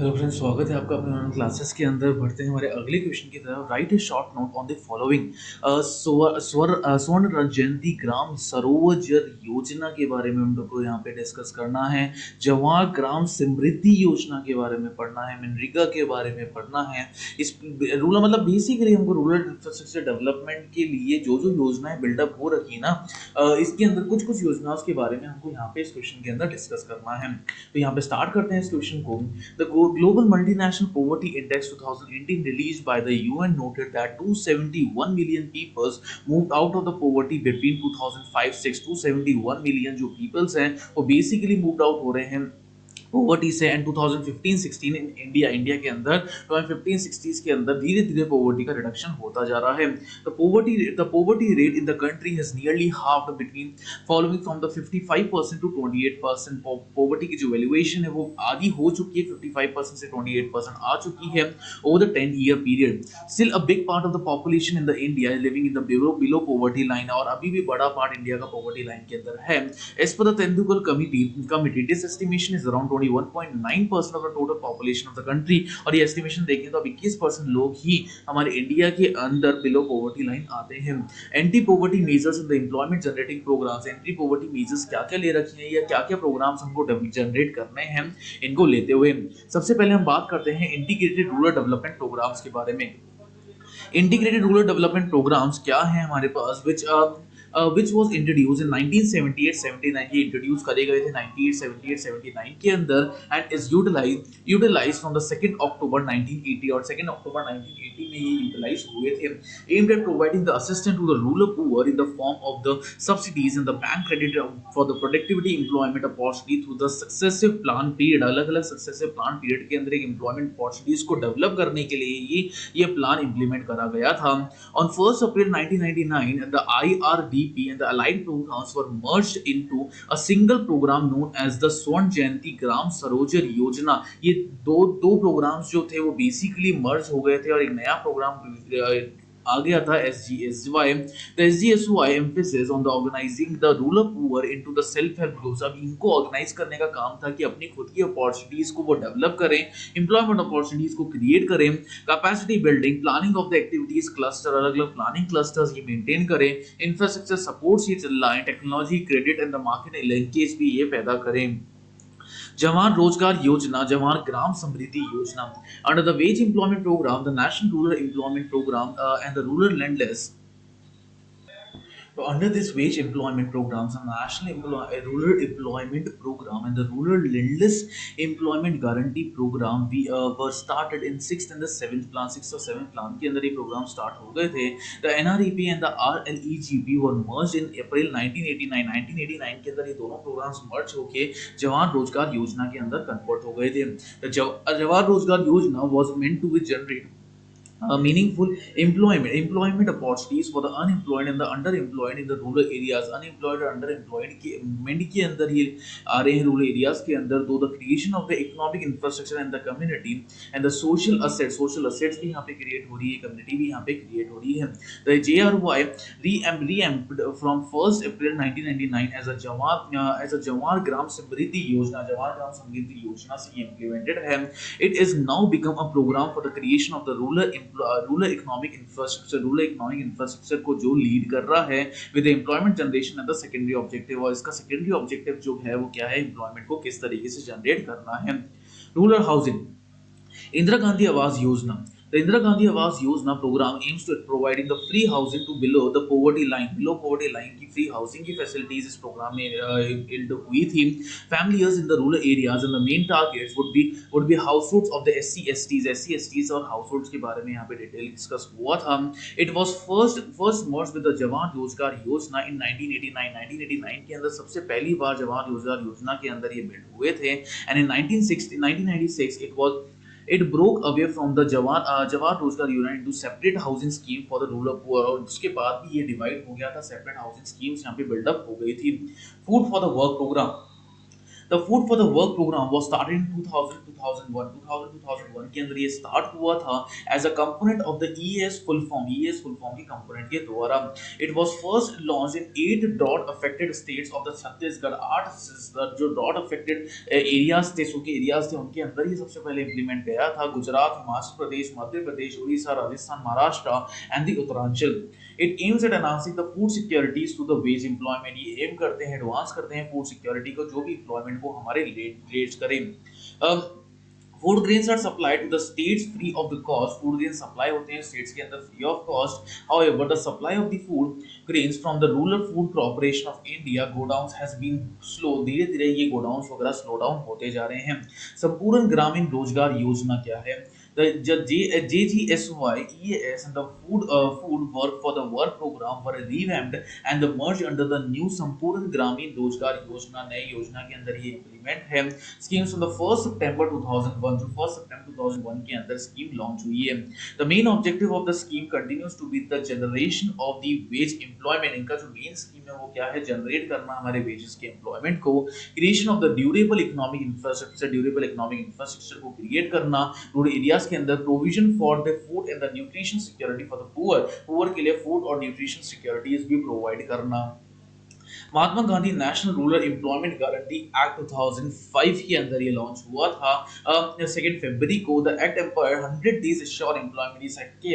Hello friends, स्वागत है आपका अपने ऑनलाइन क्लासेस के अंदर। बढ़ते हैं हमारे अगले क्वेश्चन की तरफ। Right A short note on the following. स्वर्ण जयंती ग्राम सरोवर योजना के बारे में हम लोग को यहाँ पे डिस्कस करना है। जवाहर ग्राम समृद्धि योजना के बारे में पढ़ना है। मनरेगा के बारे में पढ़ना है। इस रूरल मतलब बेसिकली हमको रूरल इंफ्रास्ट्रक्चर डेवलपमेंट के लिए जो जो योजनाएं बिल्डअप हो रखी है ना, इसके अंदर कुछ कुछ योजनाओं के बारे में हमको यहाँ पे इस क्वेश्चन के अंदर डिस्कस करना है। तो यहाँ पे स्टार्ट करते हैं इस क्वेश्चन को। The Global Multinational Poverty Index 2018 released by the UN noted that 271 million people moved out of the poverty between 2005-6। 271 million जो peoples हैं वो basically moved out हो रहे हैं पोवर्टी से। एंड 2015-16 इन इंडिया के अंदर 2015-16 के अंदर धीरे धीरे पोवर्टी का रिडक्शन होता जा रहा है। The poverty rate in the country has nearly halved between following from the 55% to 28%। Poverty की जो वैल्यूएशन है वो आधी हो चुकी है, 55% से 28% आ चुकी है over the 10-year period. Still a big part of the population in the India is living in the below poverty line, और अभी भी बड़ा पार्ट इंडिया का पोवर्टी लाइन के अंदर है। As per the Tendulkar committee this estimation is around 21.9% of the total population of the country। और ये एस्टिमेशन देखें तो अब 21% लोग ही हमारे इंडिया के अंदर बिलो पॉवर्टी लाइन आते हैं। Anti poverty measures in the employment generating programs. Anti poverty measures क्या क्या ले रखे हैं या क्या क्या प्रोग्राम्स हमको जनरेट करने हैं, इनको लेते हुए सबसे पहले हम बात करते हैं इंटीग्रेटेड रूरल डेवलपमेंट प्रोग्राम्स के बारे में। इंटीग्रेटेड रूरल डेवलपमेंट प्रोग्राम्स क्या है हमारे पास, which was introduced in 1978-79। ये इंट्रोड्यूस करे गए थे 1978-79 के अंदर and is utilised from the 2 October 1980। और 2 अक्टूबर 1980 में ये यूटिलाइज हुए थे। aimed at providing the assistance to the rural poor in the form of the subsidies and the bank credit for the productivity employment opportunity through the successive plan period। अलग अलग successive plan period के अंदर एक employment opportunities को develop करने के लिए ये प्लान इंप्लीमेंट करा गया था। On 1st April 1999, the IRDP and the allied programs were merged into a single program known as the स्वर्ण जयंती ग्राम सरोवर योजना। ये दो प्रोग्राम्स जो थे वो बेसिकली मर्ज हो गए थे और एक नया प्रोग्राम आ गया था SGSY। The SGSY emphasis on the organizing the rural poor into the self help groups। अब इनको ऑर्गेनाइज करने का काम था कि अपनी खुद की अपॉर्चुनिटीज को वो डेवलप करें, एम्प्लॉयमेंट अपॉर्चुनिटीज को क्रिएट करें, capacity building, planning of the activities cluster, अलग अलग प्लानिंग क्लस्टर्स ये मेंटेन करें, इंफ्रास्ट्रक्चर सपोर्ट्स ये चलाएं, technology credit and the market linkage भी ये पैदा करें। जवान रोजगार योजना, जवान ग्राम समृद्धि योजना। Under the wage employment program, the national rural employment program and the rural landless. So under this wage employment programs, the rural employment program and the rural landless employment guarantee program we were started in 6th and the 7th plan। 6th और 7th plan के अंदर ये programme start हो गए थे। The NREP and the RLEGP were merged in April 1989। 1989 के अंदर ये दोनों प्रोग्राम्स मर्ज होके जवान रोजगार योजना के अंदर कन्वर्ट हो गए थे। जवान रोजगार योजना was meant to be generate meaningful employment opportunities for the unemployed and the underemployed in the rural areas। unemployed और underemployed के मेंट के अंदर ये आ रहे हैं रूरल एरियाज के अंदर। दो the creation of the economic infrastructure and the community and the social assets भी यहाँ पे क्रिएट हो रही है, कम्युनिटी भी यहाँ पे क्रिएट हो रही है। The JRY reamped from 1st April 1999 as a जवान ग्राम समृद्धि योजना। जवान ग्राम समृद्धि योजना से ये इम्प्लीमेंटेड है। It is now become a program for the creation of the rural economic infrastructure को जो लीड कर रहा है with employment generation and the secondary objective. और इसका सेकेंडरी ऑब्जेक्टिव जो है वो क्या है, एम्प्लॉयमेंट को किस तरीके से जनरेट करना है। Rural housing, Indira Gandhi Awas Yojana. The Indira Gandhi Awas Yojana program aims to providing the free housing to below the poverty line। below poverty line की free housing की facilities इस program में build हुई थी। Families in the rural areas and the main targets would be households of the SC/STs और households के बारे में यहाँ पे डिटेल डिस्कस हुआ था। It was first merged with the जवान रोजगार योजना in 1989। 1989 के अंदर सबसे पहली बार जवान रोजगार योजना के अंदर ये बिल्ड हुए थे। And in 1996 it broke away from the जवान रोजगार योजना into separate housing scheme for the rural poor। और उसके बाद भी ये डिवाइड हो गया था, सेपरेट हाउसिंग स्कीम्स यहाँ पे बिल्डअप हो गई थी। Food for the work program, the food for the work program was started in 2000 के अंदर ये स्टार्ट हुआ था as a component of the EAS full form की कंपोनेंट के द्वारा। It was first launch in 8 drought affected states of the Chhattisgarh. 8 जो drought affected areas थे, सूखे एरियाज थे, उनके अंदर ये सबसे पहले इंप्लीमेंट किया था। Gujarat, Himachal Pradesh, Madhya Pradesh, Orissa, Rajasthan, Maharashtra and the Uttaranchal. It aims at enhancing the food securities to the wage employment. ये एम करते हैं, एडवांस करते हैं फूड सिक्योरिटी को, जो भी एम्प्लॉयमेंट को हमारे रिलेट करें। Food grains are supplied to the states free of the cost. Food grain supply होते हैं स्टेट्स के अंदर free of cost. However the supply of the food grains from the rural food corporation of India godowns has been slow. धीरे धीरे ये godowns वगैरह slow down होते जा रहे हैं। संपूर्ण ग्रामीण रोजगार योजना क्या है? The JGSY, EAS and the food work for the work program were revamped and the merged under the new संपूर्ण ग्रामीण रोजगार योजना। नई योजना के अंदर ये इम्प्लीमेंट है। स्कीम्स ऑन द 1 सितंबर 2001, जो 1 सितंबर 2001 के अंदर स्कीम लॉन्च हुई है। The main objective of the scheme continues to be the generation of the wage employment. इनका जो मेन स्कीम है वो क्या है? जनरेट करना हमारे वेजेस के एम्प्लॉयमेंट को। Creation of the durable economic infrastructure, durable economic infrastructure को क्रिएट करना रूरल एरियाज के अंदर। Provision for the food and the nutrition security for the poor के लिए फूड और न्यूट्रिशन सिक्योरिटीज भी प्रोवाइड करना। Mahatma Gandhi national rural employment guarantee act 2005 के अंदर ये लॉन्च हुआ था 2 फरवरी को। The act empire 100 days assured employment. इस एक्ट के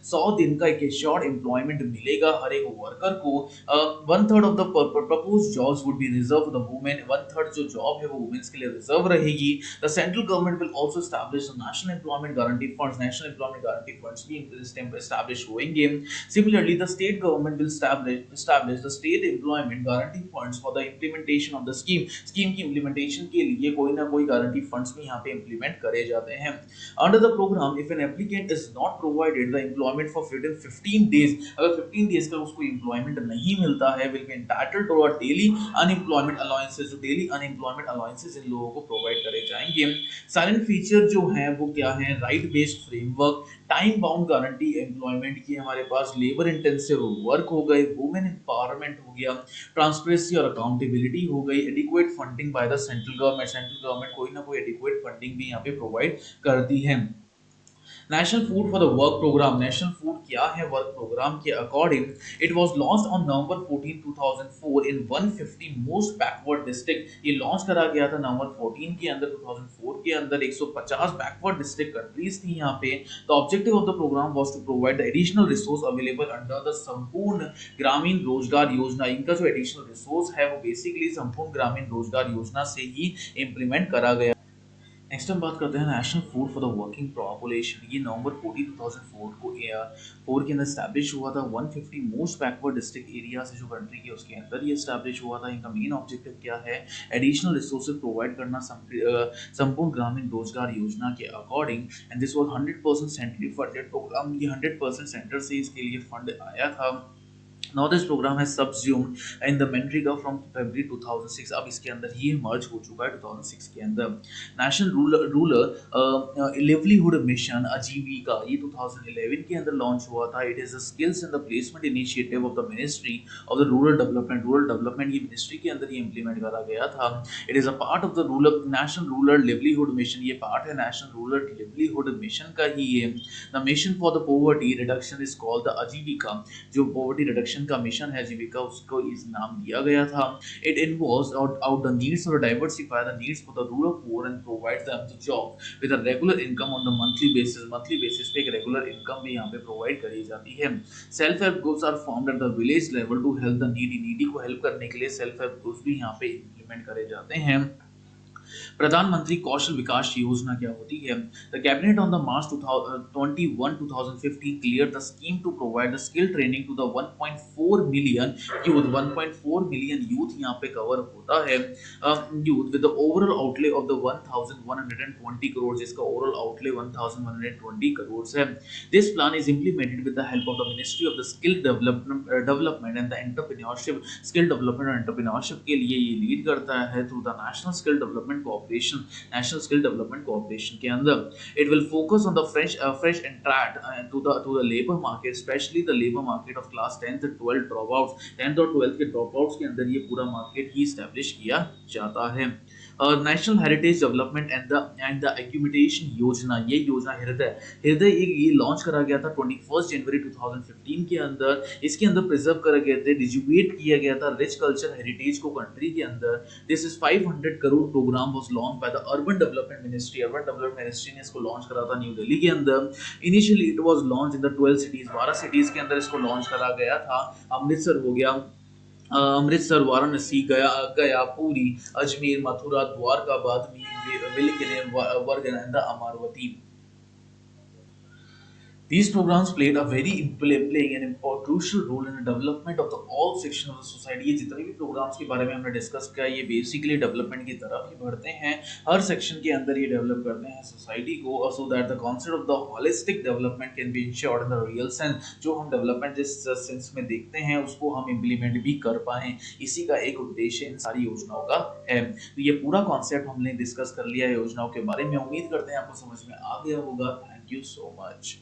100 दिन का एक एश्योर्ड एम्प्लॉयमेंट मिलेगा हर एक वर्कर को। 1/3 of the proposed jobs would be reserve for the women. 1/3 जो जॉब है वो वुमेन्स के लिए रिजर्व रहेगी। The central government will also establish the national employment guarantee funds. National employment guarantee funds भी एस्टैब्लिश होंगे। Similarly the state government will establish the state employment guarantee funds for the implementation of the scheme. Scheme की implementation के लिए कोई ना कोई guarantee funds भी यहाँ पे इंप्लीमेंट करे जाते हैं। Under the program if an applicant is not provided the employment for 15 days, अगर 15 डेज का उसको एम्प्लॉयमेंट नहीं मिलता है, will be entitled to a daily unemployment allowances. जो डेली अनएम्प्लॉयमेंट अलाउंसेस इन लोगों को प्रोवाइड करे जाएंगे। साइलेंट फीचर जो है वो क्या है? Right based framework, time bound guarantee employment की हमारे पास, लेबर इंटेंसिव वर्क हो गए, वुमेन एम्पावरमेंट हो गया, ट्रांसपेरेंसी और अकाउंटेबिलिटी हो गई, adequate funding by the central government. Central government कोई ना कोई एडिक्वेट फंडिंग भी यहाँ पे प्रोवाइड करती है। National food for the work program. National food क्या है? वर्क प्रोग्राम के according it was launched on November 14 2004 in 150 most backward district. ये लॉन्च करा गया था नवंबर 14 के अंदर 2004 के अंदर। 150 बैकवर्ड डिस्ट्रिक्ट कंट्रीज थी यहाँ पे। The objective of the program was to provide the additional resource available under the Sampoorna Grameen रोजगार योजना। इनका जो एडिशनल रिसोर्स है वो बेसिकली संपूर्ण ग्रामीण रोजगार योजना से ही इंप्लीमेंट करा गया। नेक्स्ट हम बात करते हैं national food for the working population. ये नवंबर 14 2004 को 4 के अंदर स्टैब्लिश हुआ था। 150 मोस्ट बैकवर्ड डिस्ट्रिक्ट एरिया से जो कंट्री की उसके अंदर ये स्टैब्लिश हुआ था। इनका मेन ऑब्जेक्टिव क्या है? एडिशनल रिसोर्सेज प्रोवाइड करना संपूर्ण ग्रामीण रोजगार योजना के according. And this was 100% centrally funded program. ये 100% सेंटर से इसके लिए फंड आया था। Now this program has subsumed in the Manrega from February 2006। अब इसके अंदर ये मर्ज हो चुका है 2006 के अंदर। नेशनल रूरल लिवलीहुड मिशन आजीविका ये 2011 के अंदर लॉन्च हुआ था। It is a skills and the placement initiative of the ministry of the rural development. Rural development ये मिनिस्ट्री के अंदर ये इंप्लीमेंट करा गया था। It is a part of the national rural livelihood mission. ये पार्ट है नेशनल रूरल लिवलीहुड मिशन का ही है। The mission for the poverty reduction is called the आजीविका। जो पॉवर्टी रिडक्शन का मिशन है जीविका, उसको इस नाम दिया गया था। It involves out the needs और diversify the needs for the rural poor and provides them the job with a regular income on the monthly basis. Monthly basis पे एक रेगुलर इनकम भी यहाँ पे प्रोवाइड करी जाती है। Self help groups are formed at the village level to help the needy को help करने के लिए सेल्फ हेल्प ग्रुप्स भी यहाँ पे इंप्लीमेंट करे जाते हैं। प्रधानमंत्री कौशल विकास योजना क्या होती है? The cabinet on the March 21 2015 clear the scheme to provide the skill training to the 1.4 million youth. 1.4 million youth यहाँ पे कवर होता है। Youth with the overall outlay of the 1120 crore, जिसका ओवरऑल आउटले 1120 करोड़ है। This plan is implemented with the help of the ministry of the skill development and the entrepreneurship. Skill development और entrepreneurship के लिए ये लीड करता है through the national skill development cooperation. National skill development cooperation के अंदर it will focus on the fresh entrant to the labour market, specially the labour market of class 10th 12 dropouts. 10th और 12th के dropouts के अंदर ये पूरा market he establish किया जाता है। National heritage development and the augmentation योजना, ये योजना हृदय हृदय ये लॉन्च करा गया था 21 जनवरी 2015 के अंदर। इसके अंदर प्रिजर्व करा गया था, डिजिवेट किया गया था रिच कल्चर हेरिटेज को कंट्री के अंदर। This is 500 crore program was launch by the urban development ministry. Urban development ministry ने इसको लॉन्च करा था न्यू दिल्ली के अंदर। Initially it was launch in the 12 cities, 12 cities के अंदर इसको लॉन्च करा गया था। अमृतसर हो गया, अमृतसर, वाराणसी, गया, Puri, Ajmer, Mathura, Dwarka, Bazmee, विलिकने, वर्गनंदा, Amravati. These programs played a very playing an important crucial role in the development of the all section of the society। ये जितने भी प्रोग्राम्स के बारे में हमने डिस्कस किया, ये बेसिकली डेवलपमेंट की तरफ ही बढ़ते हैं। हर सेक्शन के अंदर ये डेवलप करते हैं सोसाइटी को, so that the concept of the holistic development can be insured in the real sense. जो हम डेवलपमेंट जिस सेंस में देखते हैं उसको हम इम्प्लीमेंट भी कर पाएं, इसी का एक उद्देश्य इन सारी योजनाओं का है। तो ये पूरा कॉन्सेप्ट हमने डिस्कस कर लिया है योजनाओं के बारे में। उम्मीद करते हैं आपको समझ में आ गया होगा। Thank you so much.